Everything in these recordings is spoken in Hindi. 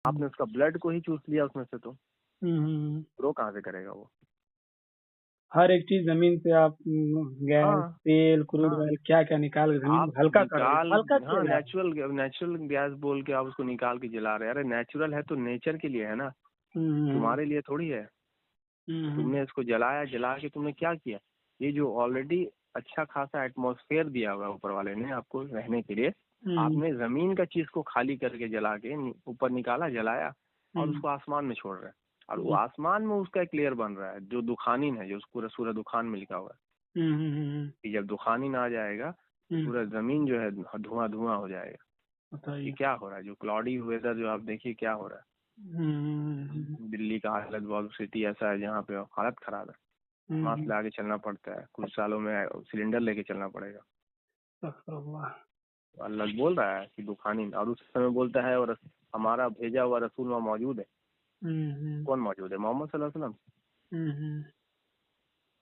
आपने उसका ब्लड को ही चूस लिया उसमें से, तो ग्रो कहाँ से करेगा वो? हर एक चीज जमीन से आप गैस, हाँ तेल, क्रूड हाँ, ऑयल क्या क्या निकाल के जमीन आप को हल्का कर रहे निकाल, हैं, हल्का हाँ किया जा रहा नेचुरल गैस बोल के आप उसको निकाल के जला रहे हैं। अरे नेचुरल है तो नेचर के लिए है ना, है। तुम्हारे लिए थोड़ी है। तुमने इसको जलाया, जला के तुमने क्या किया? ये जो ऑलरेडी अच्छा खासा एटमॉस्फेयर दिया हुआ है ऊपर वाले ने आपको रहने के लिए, आपने जमीन का चीज को खाली करके जला के ऊपर निकाला, जलाया और उसको आसमान में छोड़ रहे हैं। और वो आसमान में उसका एक लेयर बन रहा है जो दुखानीन है, जो पूरा सूरज दुखान में लिखा हुआ है कि जब दुखानीन आ जाएगा तो पूरा जमीन जो है धुआं धुआं हो जाएगा। ये क्या हो रहा है? जो क्लॉडी वेदर जो आप देखिए क्या हो रहा है। दिल्ली का हालत, बहुत सिटी ऐसा है जहाँ पे हालत खराब है। मास्क लगा के चलना पड़ता है, कुछ सालों में सिलेंडर लेके चलना पड़ेगा। अल्लाह बोल रहा है कि दुखानी, और उस समय बोलता है और हमारा भेजा हुआ रसूल वहाँ मौजूद है। कौन मौजूद है? मोहम्मद सल्लल्लाहु अलैहि वसल्लम।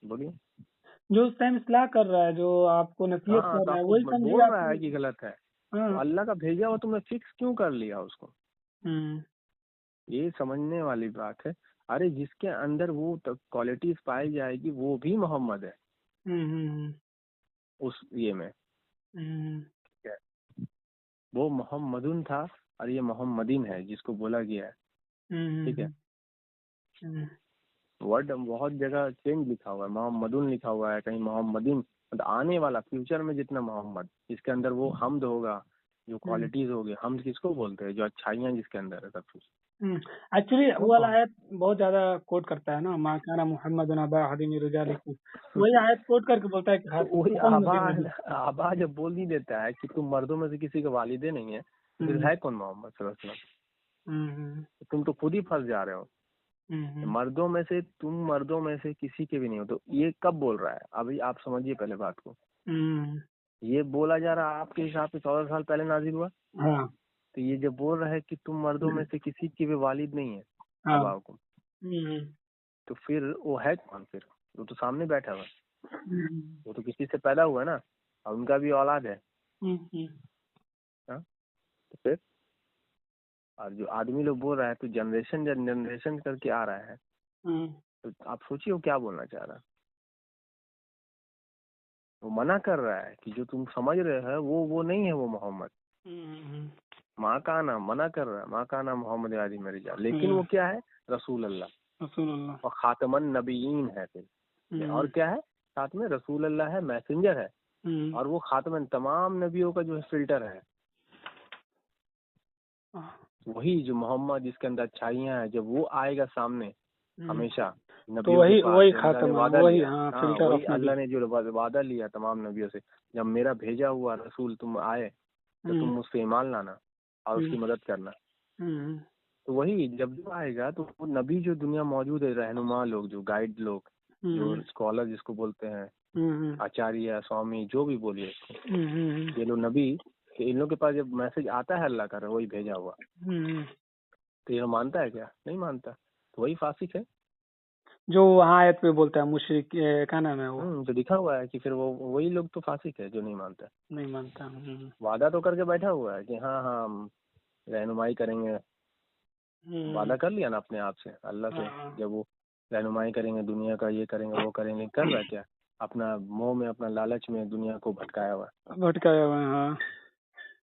बोलिए, जो उस टाइम इस्लाह कर रहा है, जो आपको नसीहत हाँ कर तो रहा है, आपको वही समझिए बोल आप। रहा है कि गलत है, तो अल्लाह का भेजा हुआ तुमने फिक्स क्यों कर लिया उसको? ये समझने वाली बात है। अरे जिसके अंदर वो क्वालिटीज पाई जाएगी वो भी मोहम्मद है उस ये में। वो मोहम्मदुन था और ये मोहम्मदीन है जिसको बोला गया है। ठीक है, वर्ड बहुत जगह चेंज लिखा हुआ है, मोहम्मदुन लिखा हुआ है, कहीं मोहम्मदीन, मतलब आने वाला फ्यूचर में जितना मोहम्मद, जिसके अंदर वो हमद होगा, जो क्वालिटीज होगी। हमद किसको बोलते हैं? जो अच्छाइयाँ जिसके अंदर है सब कुछ। एक्चुअली वो वाला आयत बहुत ज्यादा कोट करता है ना, मा काना मुहम्मद अबा अहदिन मिन रिजालिकुम, वही आयत कोट करके बोलता है कि हाँ तो वही आबा जब बोल नहीं देता है कि तुम मर्दों में से किसी के वालिदे नहीं है, तो फिर है कौन मोहम्मद सल्लल्लाहु अलैहि वसल्लम? तुम तो खुद ही फंस जा रहे हो। मर्दों में से, तुम मर्दों में से किसी के भी नहीं हो। तो ये कब बोल रहा है? अभी आप समझिए पहले बात को। ये बोला जा रहा है आपके हिसाब से 14 साल पहले नाजिल हुआ। तो ये जब बोल रहा है कि तुम मर्दों में से किसी के भी वालिद नहीं है अबाओ को, तो फिर वो है कौन? फिर वो तो सामने बैठा हुआ, वो तो किसी से पैदा हुआ ना, और उनका भी औलाद है। तो फिर, और जो आदमी लोग बोल रहा है तो जनरेशन जनरेशन करके आ रहा है, तो आप सोचिए वो क्या बोलना चाह रहा है। वो मना कर रहा है कि जो तुम समझ रहे हो वो नहीं है वो मोहम्मद। माँ का नाम मना कर रहा है, माँ का नाम मोहम्मद आदि मेरी जान, लेकिन वो क्या है? रसूल अल्लाह और खातमन नबीयीन है। फिर और क्या है साथ में? रसूल अल्लाह है, मैसेंजर है, और वो खातमन तमाम नबियों का जो है फिल्टर है। वही जो मोहम्मद जिसके अंदर अच्छाइयाँ है, जब वो आएगा सामने हमेशा नबियों के पास, वही वादा लिया, हाँ वही अल्लाह ने जो वादा लिया तमाम नबियों से, जब मेरा भेजा हुआ रसूल तुम आए तो तुम उस पे ईमान लाना और उसकी मदद करना। तो वही जब भी आएगा तो वो नबी जो दुनिया मौजूद है, रहनुमा लोग, जो गाइड लोग, जो स्कॉलर जिसको बोलते हैं, आचार्य स्वामी जो भी बोलिए इसको, ये लोग नबी, इन लोग के पास जब मैसेज आता है अल्लाह का वही भेजा हुआ, तो ये मानता है क्या? नहीं मानता। तो वही फासिक है जो वहाँ आयत पे बोलता है मुशरिक, क्या नाम है वो, तो लिखा हुआ है कि फिर वो वही लोग तो फासिक है जो नहीं मानता। वादा तो करके बैठा हुआ है कि हाँ हाँ हम रहनुमाई करेंगे। वादा कर लिया ना अपने आप से अल्लाह से, जब वो रहनुमाई करेंगे दुनिया का, ये करेंगे वो करेंगे, कर रहा है क्या? अपना मोह में, अपना लालच में दुनिया को भटकाया हुआ है। हाँ।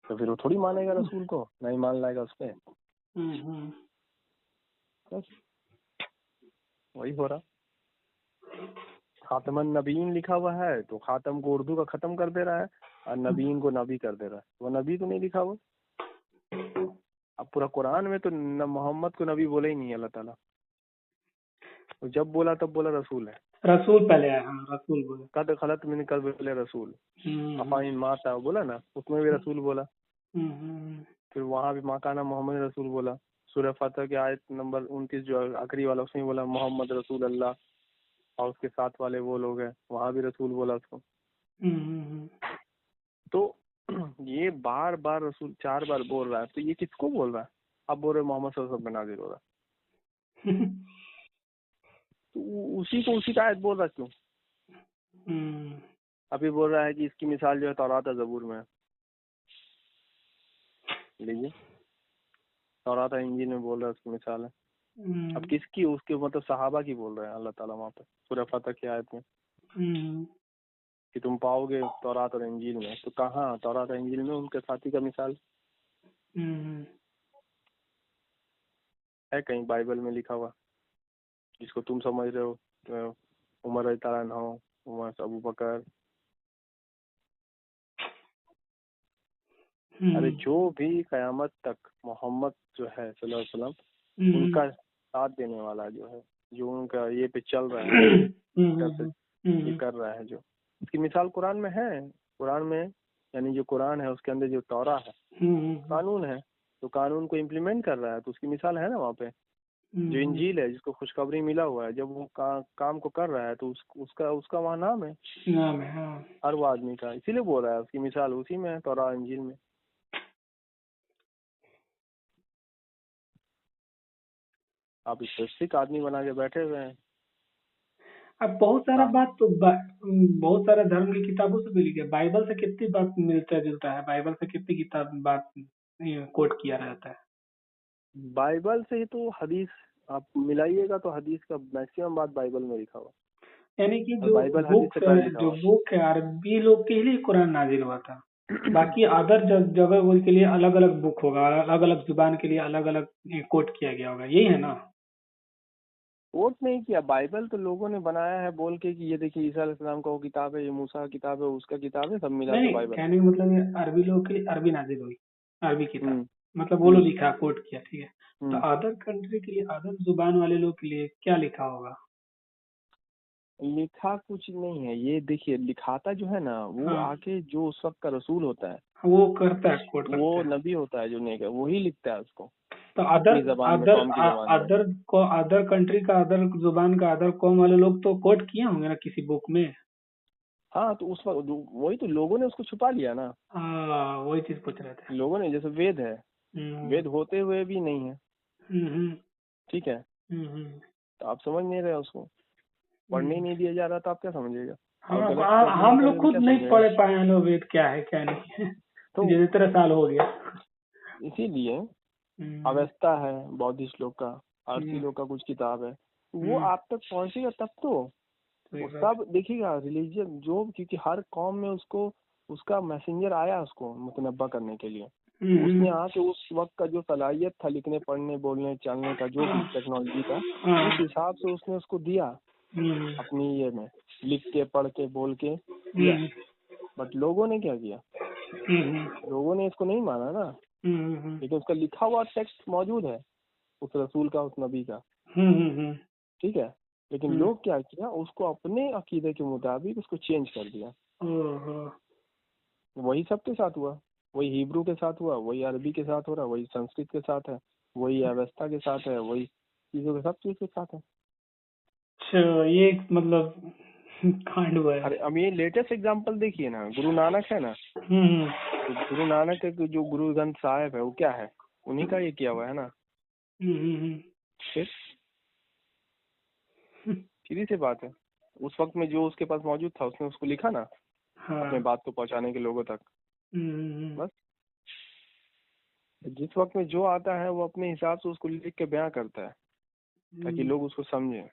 तो फिर वो थोड़ी मानेगा रसूल को, नहीं मान लाएगा उस पर। वही हो रहा। खातमन नबीन लिखा हुआ है तो खातम को उर्दू का खत्म कर दे रहा है और नबीन को नबी कर दे रहा है। वो नबी तो नहीं लिखा हुआ। अब पूरा कुरान में तो मोहम्मद को नबी बोले ही नहीं अल्लाह ताला। तो जब बोला तब बोला रसूल है, रसूल पहले आया। हाँ रसूल बोला, कद खलत मिन क़ब्लिहिल रसूल, अफ़इन माता बोला ना, उसमें भी रसूल बोला। फिर वहाँ भी माकाना मोहम्मद रसूल बोला। सूरह फातिहा की आयत नंबर 29 जो आखिरी वाला, उसमें बोला मोहम्मद रसूल अल्लाह, और उसके साथ वाले वो लोग हैं, वहाँ भी रसूल बोला उसको। तो ये बार बार रसूल 4 बार बोल रहा है, तो ये किसको बोल रहा है? अब बोल रहे मोहम्मद सल्लल्लाहु अलैहि वसल्लम पे नाज़िल हो रहा है। तो उसी को उसी का आयत बोल रहा क्यों? अभी बोल रहा है कि इसकी मिसाल जो है तौरात और ज़बूर में है। लीजिए तौरात इंजील में बोल रहा है, उसकी मिसाल है। अब किसकी? उसके मतलब सहाबा की बोल रहे हैं अल्लाह ताला वहाँ पे सूरह फतह की आयत में कि तुम पाओगे तौरात और इंजील में। तो कहाँ तौरात और इंजील में उनके साथी का मिसाल है? कहीं बाइबल में लिखा हुआ जिसको तुम समझ रहे हो तो उमर रज़ी अल्लाह अन्हु, उमर अबू बकर, अरे जो भी कयामत तक मोहम्मद जो है सल्लल्लाहु अलैहि वसल्लम उनका साथ देने वाला जो है, जो उनका ये पे चल रहा है, ये कर रहा है, जो इसकी मिसाल कुरान में है। कुरान में यानी जो कुरान है उसके अंदर जो तौरा है कानून है, तो कानून को इम्प्लीमेंट कर रहा है, तो उसकी मिसाल है ना वहाँ पे। जो इंजील है जिसको खुशखबरी मिला हुआ है, जब वो काम को कर रहा है तो उसका वहाँ नाम है हर वो आदमी का, इसीलिए बोल रहा है उसकी मिसाल उसी में है, तौरा इंजील में। आप स्पेसिफिक आदमी बना के बैठे हुए हैं। अब बहुत सारा बात तो बहुत सारा धर्म की किताबों से भी लिखा है। बाइबल से कितनी बात मिलता जुलता है, बाइबल से कितनी किताब बात कोट किया रहता है। बाइबल से ही तो हदीस आप मिलाइएगा तो हदीस का मैक्सिमम बात बाइबल में लिखा हुआ। यानी कि जो बुक है अरबी लोग के लिए कुरान नाजिल हुआ था, बाकी अदर जगह के लिए अलग अलग बुक होगा, अलग अलग जुबान के लिए अलग अलग कोट किया गया होगा, यही है ना। कोट नहीं किया, बाइबल तो लोगों ने बनाया है बोल के कि ये देखिए ईसा अलैहिस्सलाम का वो किताब है, ये मूसा का किताब है, उसका किताब है, सब मिला के बाइबल। कहने का मतलब ये अरबी लोग के लिए अरबी नाजिल हुई, अरबी किताब मतलब वो लोग लिखा कोट किया, ठीक है। तो अदर कंट्री के लिए, अदर जुबान वाले लोग के लिए क्या लिखा होगा? लिखा कुछ नहीं है, ये देखिए लिखाता जो है ना वो आके जो उस वक्त का रसूल होता है वो करता है, कोट करता है, वो नबी होता है जो नहीं, वही लिखता है उसको। तो अदर कंट्री का, अदर जुबान का, अदर कौम वाले लोग तो कोट किए होंगे ना किसी बुक में। हाँ, तो उस वक्त वही तो लोगों ने उसको छुपा लिया ना। वही चीज पूछ रहे थे लोगों ने, जैसे वेद है, वेद होते हुए भी नहीं है, ठीक है, तो आप समझ नहीं रहे उसको, पढ़ने ही नहीं दिया जा रहा, तो आप क्या समझेगा? हम लोग खुद नहीं पढ़ पाए हैं लोग वेद क्या है क्या नहीं तो जितने साल हो गया। इसीलिए अवस्था है बौद्धिस्ट लोग का, आरसी लोग का कुछ किताब है, वो आप तक पहुंचेगा तब तो सब देखिएगा रिलीजन जो, क्योंकि हर कौम में उसका मैसेंजर आया उसको मुतनब्बा करने के लिए, उसने आके उस वक्त का जो सलाहियत था लिखने पढ़ने बोलने चलने का, जो भी टेक्नोलॉजी का, उस हिसाब से उसने उसको दिया अपनी ये में, लिख के पढ़ के बोल के दिया। बट लोगों ने क्या किया, लोगों ने इसको नहीं माना ना, लेकिन उसका लिखा हुआ टेक्स्ट मौजूद है उस रसूल का, उस नबी का, ठीक है, लेकिन लोग क्या किया, उसको अपने अकीदे के मुताबिक उसको चेंज कर दिया। वही सबके साथ हुआ, वही हिब्रू के साथ हुआ, वही अरबी के साथ हो रहा, वही संस्कृत के साथ है, वही अवस्था के साथ है, वही चीजों के सब चीज के साथ है। ये मतलब कांड हुआ है। अरे अब ये लेटेस्ट एग्जांपल देखिए ना, गुरु नानक है ना, तो गुरु नानक के जो गुरु ग्रंथ साहिब है वो क्या है, उन्हीं का ये किया हुआ है ना। फिर सीधी सी बात है, उस वक्त में जो उसके पास मौजूद था उसने उसको लिखा ना, अपने बात को पहुंचाने के लोगों तक। बस जिस वक्त में जो आता है वो अपने हिसाब से उसको लिख के बयां करता है ताकि लोग उसको समझें।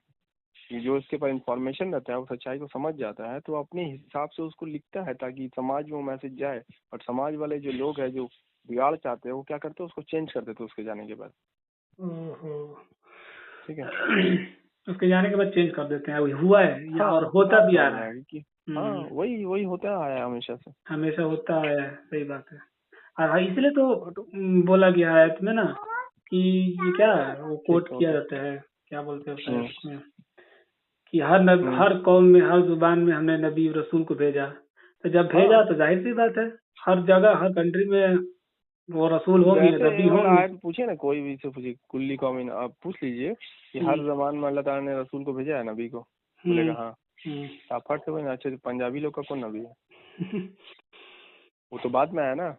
जो इसके पास इंफॉर्मेशन रहता है वो सच्चाई को समझ जाता है, तो अपने हिसाब से उसको लिखता है ताकि समाज में वो मैसेज जाए। और समाज वाले जो लोग हैं जो बिगाड़ चाहते हैं वो क्या करते हैं, उसको चेंज कर देते उसके जाने के बाद। ठीक है, उसके जाने के बाद चेंज कर देते हैं, हुआ है या और होता भी आ रहा है कि हाँ वही होता आया हमेशा से, हमेशा होता है। सही बात है। और इसलिए तो बोला गया है इसमें ना कि ये क्या वो कोट किया जाता है, क्या बोलते हैं उसमें कि हर कौम में, हर जुबान में हमने नबी रसूल को भेजा। तो जब भेजा तो जाहिर सी बात है हर जगह हर कंट्री में वो रसूल होंगे, नबी होंगे। पूछिए ना, कोई भी से पूछिए, कुल्ली कौम आप पूछ लीजिए कि हर जमान में अल्लाह ताला ने रसूल को भेजा है, नबी को, बोलेगा हाँ। आप फट से बोलेंगे अच्छा पंजाबी लोग का कौन नबी है वो तो बाद में आया ना।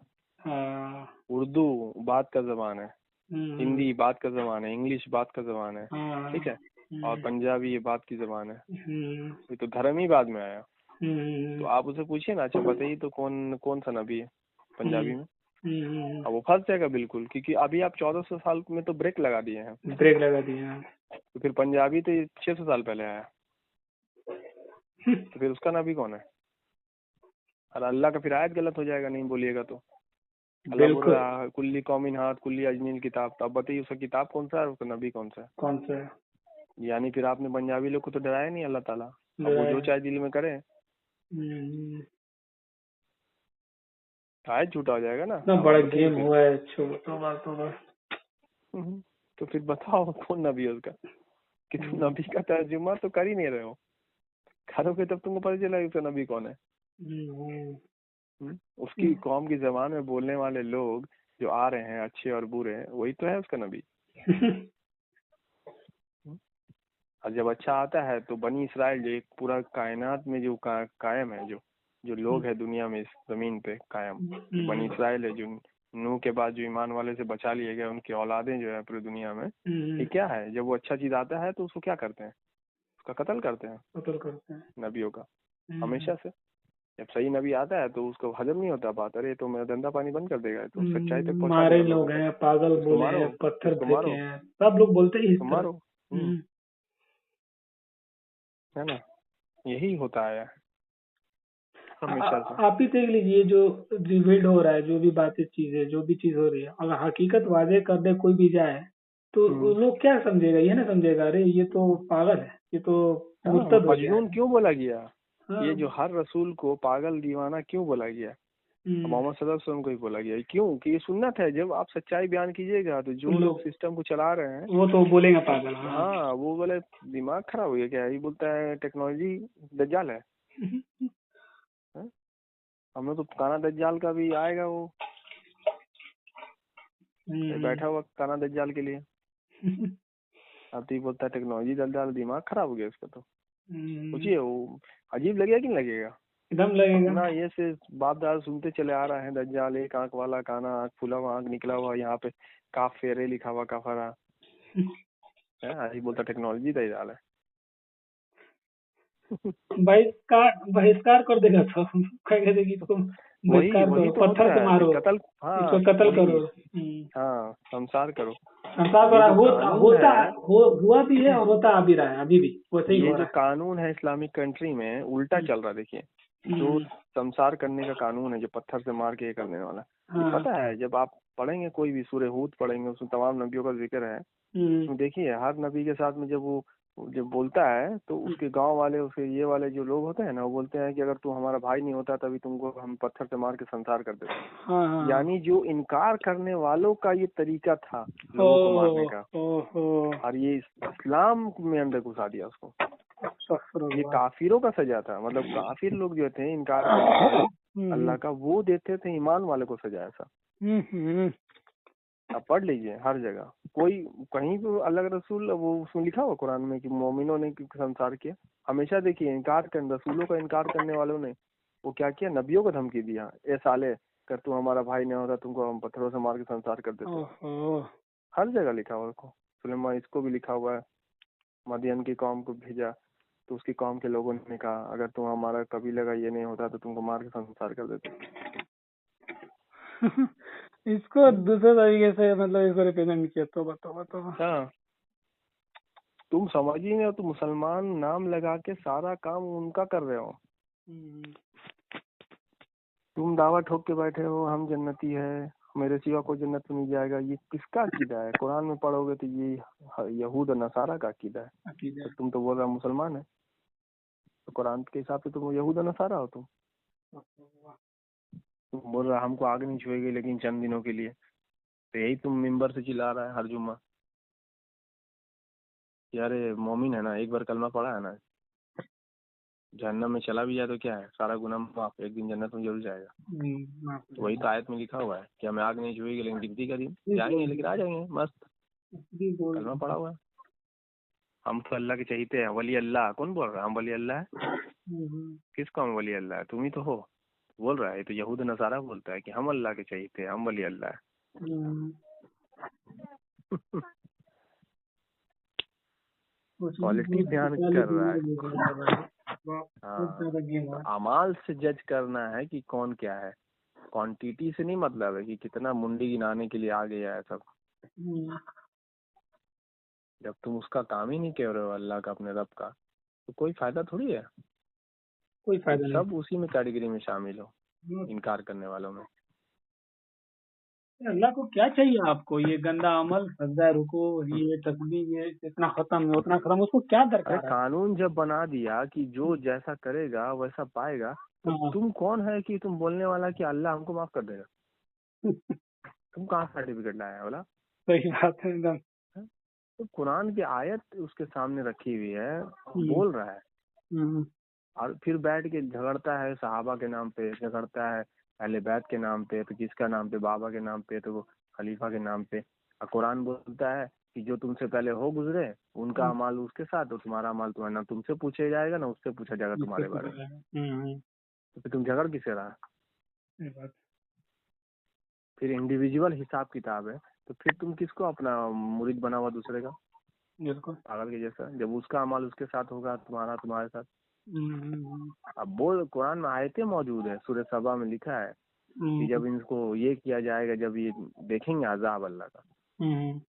उर्दू बात का जबान है, हिंदी बात का जबान है, इंग्लिश बात का जबान है, ठीक है, और पंजाबी ये बात की जबान है, ये तो धर्म ही बाद में आया। तो आप उसे पूछिए ना, अच्छा बताइए तो कौन सा नबी है पंजाबी में, अब वो फंस जाएगा बिल्कुल, क्योंकि अभी आप 1400 साल में तो ब्रेक लगा दिए हैं। ब्रेक लगा दिए हैं। तो फिर पंजाबी तो 600 साल पहले आया, तो फिर उसका नबी कौन है? और अल्लाह का फिर आयत गलत हो जाएगा नहीं बोलिएगा तो। अल्लाह बोल रहा है कुल्ली कौमिन हाथ कुल्ली अजमील किताब, तो अब बताइए उसका किताब कौन सा है, उसका नबी कौन सा है? कौन सा है? यानी फिर आपने पंजाबी लोग को तो डराया नहीं अल्लाह ताला, अब वो जो चाहे दिल में करे, आयत झूठा हो जाएगा ना। इतना बड़ा गेम हुआ है। तो फिर बताओ कौन नबी है उसका, कि तुम नबी का तर्जुमा तो कर ही नहीं रहे हो, करोगे तब तुमको पता चला उसका नबी कौन है। उसकी कौम की जबान में बोलने वाले लोग जो आ रहे हैं अच्छे और बुरे, वही तो है उसका नबी। और जब अच्छा आता है तो बनी इसराइल जो एक पूरा कायनात में जो कायम है, जो लोग है दुनिया में इस जमीन पे कायम, बनी इसराइल है, जो नूह के बाद जो ईमान वाले से बचा लिए गए, उनकी औलादें जो है पूरी दुनिया में, ये क्या है, जब वो अच्छा चीज आता है तो उसको क्या करते हैं, उसका कत्ल करते हैं नबियों का हमेशा से। जब सही नबी आता है तो उसको हजम नहीं होता बात, अरे तो मेरा धंधा पानी बंद कर देगा, तो सच्चाई तक पहुंचा मारे लोग हैं, पागल बोले हैं, पत्थर फेंके हैं, सब लोग बोलते ही मारो, है ना, यही होता है हमेशा से। आप ही देख लीजिए जो रिवील्ड हो रहा है, जो भी बातें चीजें जो भी चीज हो रही है, अगर हकीकत वादे करने कोई भी जाए तो लोग क्या समझेगा, ये ना समझेगा अरे ये तो पागल है, ये तो मुर्तद हो गया। मजनून क्यों बोला गया? ये जो हर रसूल को पागल दीवाना क्यों बोला गया? मोहम्मद सल्लल्लाहु अलैहि वसल्लम को ही बोला गया, क्यों? कि ये सुन्नत है, जब आप सच्चाई बयान कीजिएगा तो जो लोग सिस्टम को चला रहे हैं वो तो बोलेंगे पागल। हाँ, वो बोले दिमाग खराब हो गया क्या, ये बोलता है टेक्नोलॉजी दज्जाल है। हम लोग तो काना दज्जाल का भी आएगा, वो बैठा हुआ काना दज्जाल के लिए। अब तो ये बोलता है टेक्नोलॉजी दज्जाल, दिमाग खराब हो गया इसका। तो सोचिए वो अजीब लगेगा कि नहीं लगेगा? एकदम लगेगा ना, ये से बाप दादा सुनते चले आ रहा है, दज्जाल एक आंख वाला, काना, आंख फूला हुआ, आंख निकला हुआ, यहाँ पे काफ फेरे लिखा हुआ, काफरा है, अजीब बोलता टेक्नोलॉजी दज्जाल है। बहिष्कार कर देगा तो कहेगा कि इसको बहिष्कार करो, पत्थर से मारो, कत्ल, इसको कत्ल करो, हाँ संसार करो। हुआ भी है और होता आ भी रहा है अभी भी वैसे ही। ये जो कानून है इस्लामिक कंट्री में उल्टा चल रहा है, देखिए जो संसार करने का कानून है, जो पत्थर से मार के ये करने वाला, ये पता है जब आप पढ़ेंगे कोई भी सूरह हूद पढ़ेंगे, उसमें तमाम नबियों का जिक्र है, तो देखिए हर नबी के साथ में जब बोलता है तो उसके गांव वाले, उसके ये वाले जो लोग होते हैं ना, वो बोलते हैं कि अगर तू हमारा भाई नहीं होता तभी तुमको हम पत्थर से मार के संसार कर देते। यानी जो इनकार करने वालों का ये तरीका था लोगों को मारने का, और ये इस्लाम में अंदर घुसा दिया उसको। ये काफिरों का सजा था, मतलब काफिर लोग जो थे इनकार करते अल्लाह का, वो देते थे ईमान वाले को सजा ऐसा। आप पढ़ लीजिए हर जगह, कोई कहीं भी अल्लाह का रसूल, वो उसमें लिखा हुआ कुरान में कि मोमिनों ने संसार किया। हमेशा देखिए इनकार करने, रसूलों का इनकार करने वालों ने वो क्या किया, नबियों को धमकी दिया, ए साले कर तू हमारा भाई नहीं होता तुमको हम पत्थरों से मार के संसार कर देते। हर जगह लिखा हुआ है। सुलेमान इसको भी लिखा हुआ है, मदियन की कौम को भेजा तो उसकी कौम के लोगों ने कहा अगर तुम हमारा कबीले का ये नहीं होता तो तुमको मार के संसार कर देते। इसको दूसरे तरीके से मतलब इसको रिप्रेजेंट किया, तो बताओ। हाँ, तुम समझिए नहीं, तुम मुसलमान नाम लगा के सारा काम उनका कर रहे हो। तुम दावा ठोक के बैठे हो हम जन्नती है, मेरे सिवा कोई जन्नत में नहीं जाएगा। ये किसका अकीदा है? कुरान में पढ़ोगे तो ये यहूद और नसारा का अकीदा है। तो तुम तो बोल रहा मुसलमान है, तो कुरान के हिसाब से तुम यहूद और नसारा हो। तुम बोल रहा हमको आग नहीं छुएगी लेकिन चंद दिनों के लिए, तो यही तुम मिंबर से चिल्ला रहा है हर जुम्मा। यार मोमिन है ना, एक बार कलमा पढ़ा है ना, जहन्नम में चला भी जाए तो क्या है, सारा गुनाह माफ, एक दिन जन्नत में जरूर जाएगा। तो वही तो आयत में लिखा हुआ है कि हमें आग नहीं छुएगी लेकिन गिनती करिए जाएंगे, लेकिन आ जाएंगे मस्त, कलमा पढ़ा हुआ है। हम तो अल्लाह के चहीते हैं, वली अल्लाह। कौन बोल रहा है हम वली अल्लाह है? किसको हम वली अल्लाह है? तुम ही तो हो बोल रहा है। तो यहूद नसारा बोलता है कि हम अल्लाह के चहीते हैं, हम वली अल्लाह है। क्वालिटी बयान कर रहा है। हाँ, अमाल से जज करना है कि कौन क्या है। क्वांटिटी से नहीं मतलब है कि कितना मुंडी गिनाने के लिए आ गया है सब। जब तुम उसका काम ही नहीं कर रहे हो अल्लाह का, अपने रब का, तो कोई फायदा थोड़ी है। कोई फायदा नहीं। सब उसी में कैटेगरी में शामिल हो, इनकार करने वालों में। अल्लाह को क्या चाहिए आपको? ये गंदा अमल, सजदा रुको, ये तस्बीह, ये इतना खत्म, उतना खत्म, उसको क्या अरे दरकार है? कानून जब बना दिया कि जो जैसा करेगा वैसा पाएगा, तो हाँ। तुम कौन है कि तुम बोलने वाला कि अल्लाह हमको माफ कर देगा? तुम कहाँ सर्टिफिकेट लाया है बोला? सही बात है एकदम। तो कुरान की आयत उसके सामने रखी हुई है, बोल रहा है, हम्म, और फिर बैठ के झगड़ता है सहाबा के नाम पे, झगड़ता है अहले बैत के नाम पे, तो किसका नाम पे? बाबा के नाम पे, तो खलीफा के नाम पे। और कुरान बोलता है कि जो तुमसे पहले हो गुजरे उनका अमाल उसके साथ, तो तुम्हारा अमाल तुम्हारा, ना तुमसे पूछे जाएगा ना उससे पूछा जाएगा तुम्हारे बारे में। तो फिर तुम झगड़ किसे रहा? सही बात। फिर इंडिविजुअल हिसाब किताब है, तो फिर तुम किसको अपना मुरीद बना हुआ दूसरे का, बिल्कुल। पागल के जैसा, जब उसका अमाल उसके साथ होगा, तुम्हारा तुम्हारे साथ। अब बोल, कुरान में आयतें मौजूद है, सूरह सबा में लिखा है कि जब इनको ये किया जाएगा, जब ये देखेंगे अजाब अल्लाह का,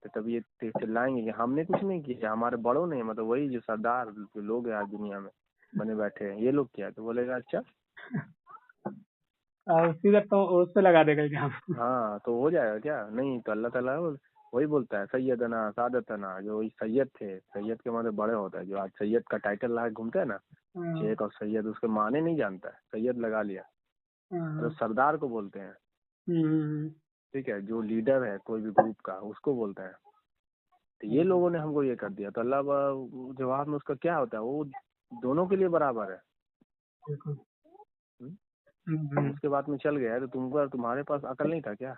तो तब ये चिल्लाएंगे कि हमने कुछ नहीं किया, हमारे बड़ों ने, मतलब वही जो सरदार जो लोग हैं आज दुनिया में बने बैठे हैं, ये लोग किया। तो बोलेगा अच्छा, सीधा तो उस पे लगा देगा क्या? हाँ तो हो जाएगा क्या? नहीं, तो अल्लाह ताला वही बोलता है सैयदना सादतना, जो सैयद थे, सैयद के मतलब बड़े होता है, जो आज सैयद का टाइटल ला घूमता है ना, शेख और सैयद, उसके माने नहीं जानता है, सैयद लगा लिया, तो सरदार को बोलते हैं। ठीक है, जो लीडर है कोई भी ग्रुप का, उसको बोलता है। तो ये लोगों ने हमको ये कर दिया, तो अल्लाह जवाब में उसका क्या होता है? वो दोनों के लिए बराबर है। उसके बाद में चल गया, तो तुमको, तुम्हारे पास अकल नहीं था क्या?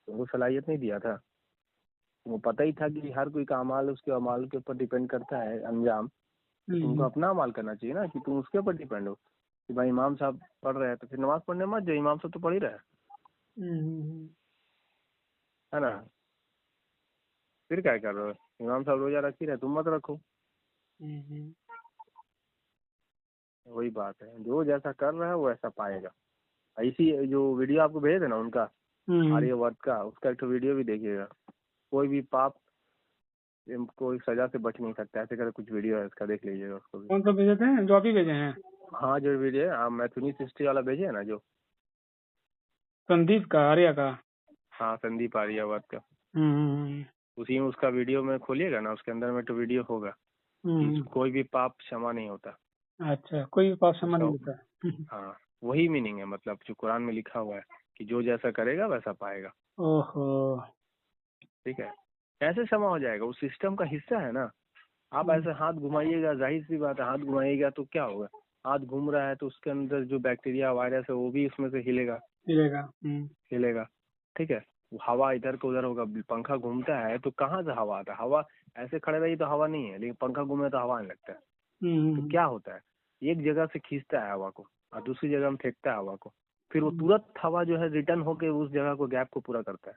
तुमको सलाहियत नहीं दिया था? तुमको पता ही था कि हर कोई का अमाल उसके अमाल के ऊपर डिपेंड करता है अंजाम। तो तुमको अपना अमाल करना चाहिए ना, कि तुम उसके ऊपर डिपेंड हो। कि भाई इमाम साहब पढ़ रहे हैं तो फिर नमाज पढ़ने मत जाओ, इमाम साहब तो पढ़ ही रहे है ना। फिर क्या कर रहे हो? इमाम साहब रोजा रख ही रहे, तुम मत रखो। वही बात है, जो जैसा कर रहा है वो ऐसा पाएगा। ऐसी जो वीडियो आपको भेज देना उनका आर्यवर्त का, उसका एक तो वीडियो भी देखिएगा। कोई भी पाप कोई सजा से बच नहीं सकता, ऐसे कर कुछ वीडियो है उसका, देख लीजिएगा उसको भी। कौन सा भेजे थे? जो अभी भेजे हैं? हाँ जो वीडियो है, आप मैथुनीस हिस्ट्री वाला भेजे है ना, जो संदीप का, आर्या का? हाँ संदीप आर्यवर्त का, उसी में उसका वीडियो में खोलिएगा ना, उसके अंदर में तो वीडियो होगा कि कोई भी पाप क्षमा नहीं होता। अच्छा, कोई पाप क्षमा नहीं होता। हाँ वही मीनिंग है, मतलब जो कुरान में लिखा हुआ है कि जो जैसा करेगा वैसा पाएगा। ओहो। ठीक है, कैसे क्षमा हो जाएगा? वो सिस्टम का हिस्सा है ना। आप ऐसे हाथ घुमाइएगा, जाहिर सी बात है, हाथ घुमाइएगा तो क्या होगा? हाथ घूम रहा है तो उसके अंदर जो बैक्टीरिया वायरस है वो भी उसमें से हिलेगा। हिलेगा। ठीक है, हवा इधर को उधर होगा। पंखा घूमता है तो कहाँ से हवा आता है? हवा ऐसे खड़े रही तो हवा नहीं है, लेकिन पंखा घूमे तो हवा आने लगता है। तो क्या होता है? एक जगह से खींचता है हवा को और दूसरी जगह में फेंकता है हवा को, फिर वो तुरंत हवा जो है रिटर्न होके उस जगह को, गैप को पूरा करता है।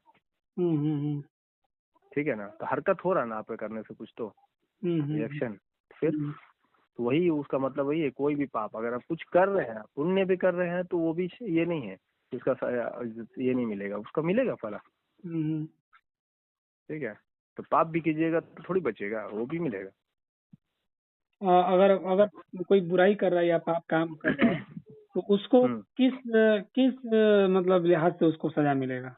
ठीक है ना, तो हरकत हो रहा है ना आपके करने से कुछ तो रिएक्शन। फिर तो वही उसका मतलब वही है, कोई भी पाप अगर आप कुछ कर रहे हैं, पुण्य भी कर रहे हैं, तो वो भी ये नहीं है उसका ये नहीं मिलेगा, उसका मिलेगा फला। ठीक है, तो पाप भी कीजिएगा तो थोड़ी बचेगा, वो भी मिलेगा। अगर अगर कोई बुराई कर रहा है या पाप काम कर रहा है तो उसको किस किस मतलब लिहाज से उसको सजा मिलेगा?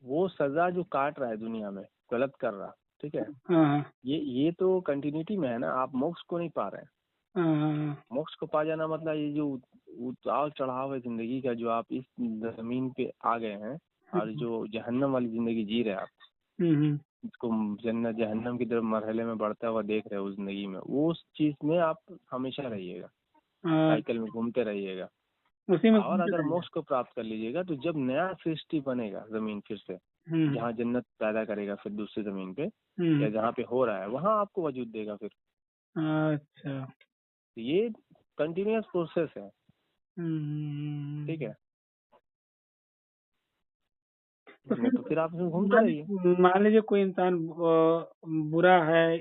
वो सजा जो काट रहा है दुनिया में, गलत कर रहा, ठीक है, हाँ, ये तो कंटिन्यूटी में है ना। आप मोक्ष को नहीं पा रहे हैं। मोक्ष को पा जाना मतलब ये जो उतार चढ़ाव है जिंदगी का, जो आप इस जमीन पे आ गए हैं और जो जहन्नम वाली जिंदगी जी रहे हैं आप, इसको जन्नत जहन्नम की तरफ मरहले में बढ़ता हुआ देख रहे हो उस जिंदगी में, वो उस चीज में आप हमेशा रहिएगा, साइकिल में घूमते रहिएगा। उसी में और अगर मोक्ष को प्राप्त कर लीजिएगा तो जब नया सृष्टि बनेगा जमीन फिर से, जहाँ जन्नत पैदा करेगा फिर दूसरी जमीन पे, या जहाँ पे हो रहा है वहाँ आपको वजूद देगा फिर। अच्छा, ये कंटिन्यूअस प्रोसेस है। ठीक है, तो फिर आप इसमें घूमते रहिए। मान लीजिए कोई इंसान बुरा है,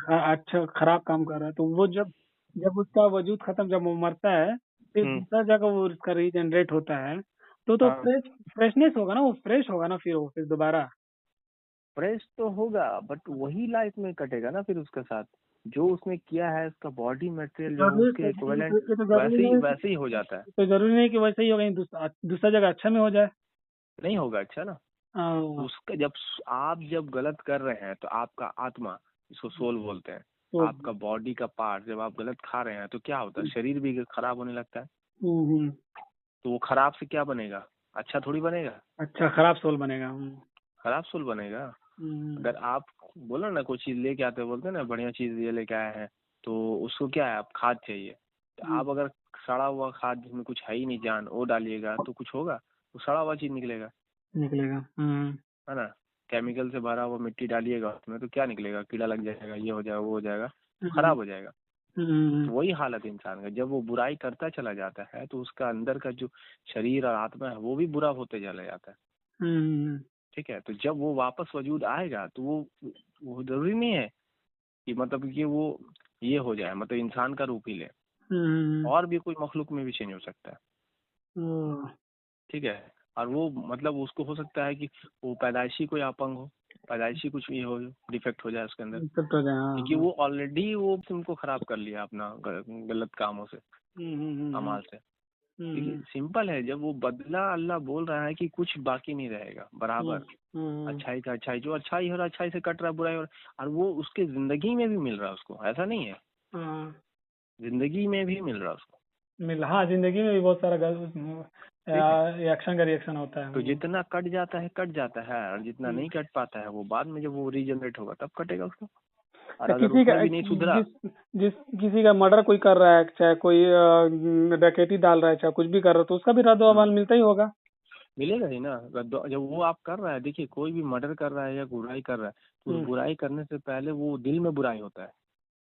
अच्छा खराब काम कर रहा है, तो वो जब जब उसका वजूद खत्म, जब वो मरता है फिर दूसरा जगह वो उसका रीजनरेट होता है, तो हाँ फ्रेशनेस होगा ना, वो फ्रेश होगा ना, फिर वो फिर दोबारा। फ्रेश तो होगा, बट वही लाइफ में कटेगा ना फिर उसके साथ, जो उसने किया है उसका बॉडी मटेरियल जो है जरूरी उसके इक्विवेलेंट ये तो जरूरी नहीं, वैसे ही हो जाता है। तो जरूरी नहीं कि वैसे ही होगा, दूसरा दूसरा जगह अच्छा में हो जाए। नहीं होगा अच्छा ना। हाँ, उसका जब आप जब गलत कर रहे हैं तो आपका आत्मा, इसको सोल बोलते हैं, तो आपका बॉडी का पार्ट जब आप गलत खा रहे हैं तो क्या होता है, शरीर भी खराब होने लगता है। हम्म, तो वो खराब से क्या बनेगा, अच्छा थोड़ी बनेगा, अच्छा खराब सोल बनेगा। खराब सोल बनेगा। हम्म, अगर आप बोलो ना कोई चीज लेके आते हो, बोलते हैं ना बढ़िया चीज ये लेके आए हैं, तो उसको क्या है, आप खाद चाहिए, तो आप अगर सड़ा हुआ खाद जिसमें कुछ है ही नहीं जान वो डालिएगा तो कुछ होगा, तो सड़ा हुआ चीज निकलेगा, निकलेगा। है ना। केमिकल से भरा हुआ मिट्टी डालिएगा उसमें तो क्या निकलेगा, कीड़ा लग जाएगा, ये हो जाएगा वो हो जाएगा, तो खराब हो जाएगा। तो वही हालत है इंसान का, जब वो बुराई करता चला जाता है तो उसका अंदर का जो शरीर और आत्मा है वो भी बुरा होते चला जाता है। ठीक है, तो जब वो वापस वजूद आएगा तो वो जरूरी नहीं है कि मतलब कि वो ये हो जाए, मतलब इंसान का रूप ही ले, और भी कोई मखलूक में भी चेंज हो सकता है। ठीक है, और वो मतलब उसको हो सकता है कि वो पैदाइशी कोई अपंग हो, पैदाइशी कुछ ये हो, डिफेक्ट हो जाए उसके अंदर, सब तो क्योंकि वो ऑलरेडी वो तुमको खराब कर लिया अपना गलत कामों से, अमाल से। क्योंकि सिंपल है, जब वो बदला अल्लाह बोल रहा है कि कुछ बाकी नहीं रहेगा, बराबर अच्छाई का अच्छाई, जो अच्छाई हो रहा है अच्छाई से कट रहा है, बुराई हो रहा है, और वो उसके जिंदगी में भी मिल रहा है उसको, ऐसा नहीं है, जिंदगी में भी मिल रहा है उसको। हाँ, जिंदगी में भी बहुत सारा ठीक है, रिएक्शन का रिएक्शन होता है। तो जितना कट जाता है, और जितना नहीं कट पाता है वो बाद में जब वो रीजनरेट होगा तब कटेगा उसको। और तो अगर किसी का उसमें भी नहीं सुधरा, जिस किसी का मर्डर कोई कर रहा है, चाहे कोई डकैती डाल रहा है, चाहे कुछ भी कर रहा है, तो उसका भी रद्द अमल मिलता ही होगा। मिलेगा ही ना। जब वो आप कर रहा है, देखिए कोई भी मर्डर कर रहा है या बुराई कर रहा है, तो उस बुराई करने से पहले वो दिल में बुराई होता है,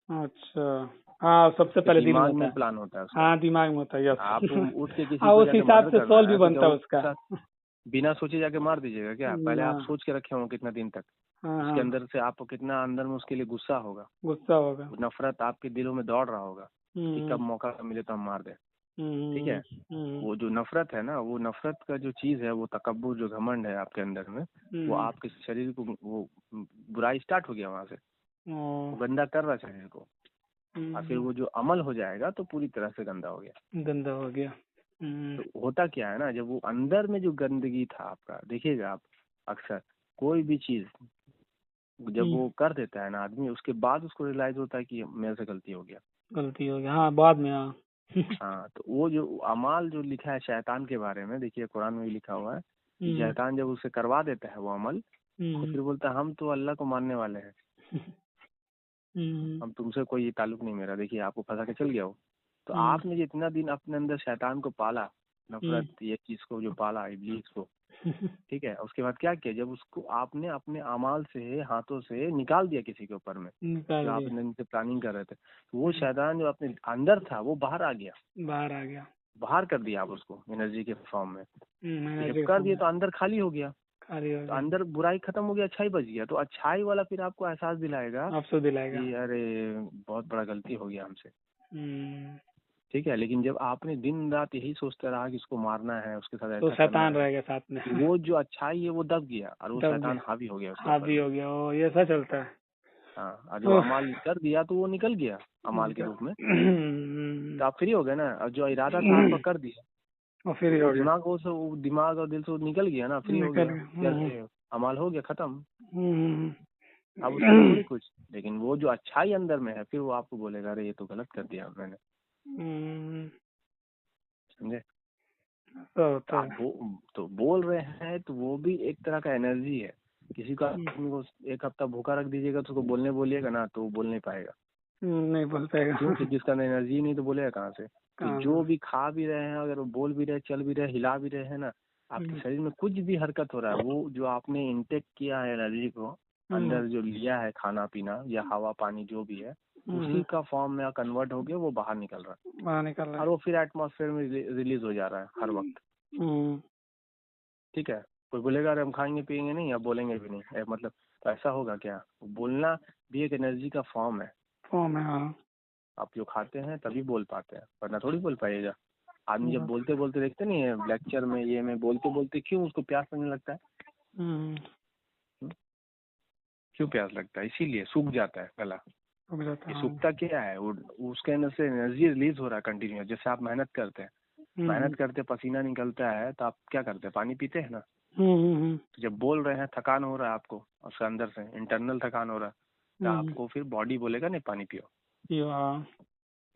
अच्छा, हाँ, सबसे उसके पहले दिल में दिमाग होता में है। प्लान होता है उसका। हाँ, दिमाग में होता है, आप यस। उठ के किसी हाँ, को उस जाके हिसाब मर्डर से कर रहा सोल भी है तो क्या बनता है वो उसका। बिना सोचे जाके मार दीजिएगा क्या, पहले आप हाँ, सोच के रखे होंगे कितना दिन तक, हाँ, उसके हाँ, अंदर से आपको कितना अंदर में उसके लिए गुस्सा होगा, गुस्सा होगा। नफरत आपके दिलों में दौड़ रहा होगा कि कब मौका मिले तो हम मार दें। ठीक है, वो जो नफरत है ना, वो नफरत का जो चीज है, वो तकब्बुर जो घमंड है आपके अंदर में, वो आपके शरीर को वो बुराई स्टार्ट हो गया वहां से, वो गंदा कर रहा शरीर को, और फिर वो जो अमल हो जाएगा तो पूरी तरह से गंदा हो गया। गंदा हो गया। तो होता क्या है ना, जब वो अंदर में जो गंदगी था आपका, देखिएगा आप अक्सर कोई भी चीज जब वो कर देता है ना आदमी, उसके बाद उसको रियलाइज होता है कि मेरे से गलती हो गया। गलती हो गया, हाँ, बाद में, हाँ। हाँ, तो वो जो अमाल जो लिखा है शैतान के बारे में, देखिए कुरान में भी लिखा हुआ है कि शैतान जब उसे करवा देता है वो अमल, तो फिर बोलता है हम तो अल्लाह को मानने वाले हैं, हम तुमसे कोई ताल्लुक नहीं मेरा, देखिए आपको फंसा के चल गया हो। तो आपने जितना दिन अपने अंदर शैतान को पाला, नफरत ये चीज को जो पाला, इब्लीस को, ठीक है, उसके बाद क्या किया, जब उसको आपने अपने अमाल से, हाथों से निकाल दिया किसी के ऊपर में, निकाल जो आप दिया, इनसे प्लानिंग कर रहे थे, तो वो शैतान जो अपने अंदर था वो बाहर आ गया, बाहर आ गया। बाहर कर दिया आप उसको एनर्जी के फॉर्म में। तो जब मैंने कर दिया तो अंदर खाली हो गया, खाली हो तो गया, अंदर बुराई खत्म हो गया, अच्छाई बच गया, तो अच्छाई वाला फिर आपको एहसास दिलाएगा आपसे दिलाएगा। कि अरे बहुत बड़ा गलती हो गया हमसे। हम्म, ठीक है, लेकिन जब आपने दिन रात यही सोचता रहा कि इसको मारना है, उसके साथ तो ऐसा करना शैतान है, रह गया साथ में। तो वो जो अच्छाई है वो दब गया और वो दब शैतान गया, हावी हो गया उसके ऊपर हावी में। हो गया, ओ, ये ऐसा चलता है। हाँ, और जो ओह, अमाल कर दिया तो वो निकल गया अमाल के निकल। रूप में, तो आप फ्री हो गए ना, और जो इरादा था आपका कर दिया, और फिर तो ही वो हो गया, दिमाग और दिल से वो निकल गया ना, फ्री हो निकल गया, गया। जैसे अमाल हो गया खत्म, हम्म, अब उससे थोड़ी कुछ। लेकिन वो जो अच्छाई अंदर में है, फिर वो आपको बोलेगा अरे ये तो गलत कर दिया मैंने, समझे। तो तो होता आप है। तो बोल रहे हैं, तो वो भी एक तरह का एनर्जी है। किसी का आदमी को एक हफ्ता भूखा रख दीजिएगा तो उसको बोलने बोलिएगा ना, तो वो बोल नहीं पाएगा, नहीं बोल पाएगा। क्योंकि जिसका अंदर एनर्जी नहीं तो बोलेगा कहाँ से। तो कहाँ जो भी खा भी रहे हैं, अगर वो बोल भी रहे, चल भी रहे, हिला भी रहे हैं ना, आपके शरीर में कुछ भी हरकत हो रहा है, वो जो आपने इंटेक किया है एनर्जी को, अंदर जो लिया है खाना पीना या हवा पानी जो भी है, उसी का फॉर्म में कन्वर्ट होके वो बाहर निकल रहा है, बाहर निकल रहा और वो फिर एटमॉस्फेयर में रिलीज हो जा रहा है हर वक्त। है। ठीक है, कोई बोलेगा अरे हम खाएंगे पिएंगे नहीं या बोलेंगे भी नहीं, मतलब तो ऐसा होगा क्या। बोलना भी एक एनर्जी का फॉर्म है, फॉर्म है, हाँ। आप जो खाते हैं तभी बोल पाते हैं, वरना थोड़ी बोल पाइएगा। आदमी जब बोलते बोलते देखते नहीं है लेक्चर में ये में बोलते बोलते क्यों उसको प्यास लगने लगता है? क्यों प्यास लगता है? इसीलिए सूख जाता है गला। ये सूखता क्या है? उसके अंदर से एनर्जी रिलीज हो रहा है कंटिन्यू। जैसे आप मेहनत करते हैं, मेहनत करते पसीना निकलता है तो आप क्या करते हैं? पानी पीते हैं ना। तो जब बोल रहे हैं थकान हो रहा है आपको, उसके अंदर से इंटरनल थकान हो रहा है, तो आपको फिर बॉडी बोलेगा नहीं पानी पियो,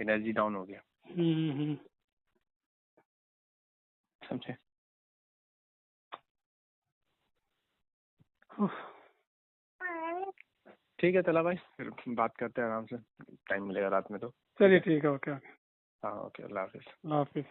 एनर्जी डाउन हो गया। समझे? ठीक है तला भाई, फिर बात करते हैं आराम से, टाइम मिलेगा रात में तो। चलिए ठीक है, ओके। हाँ ओके, अल्लाह हाफिज। अल्लाह हाफिज।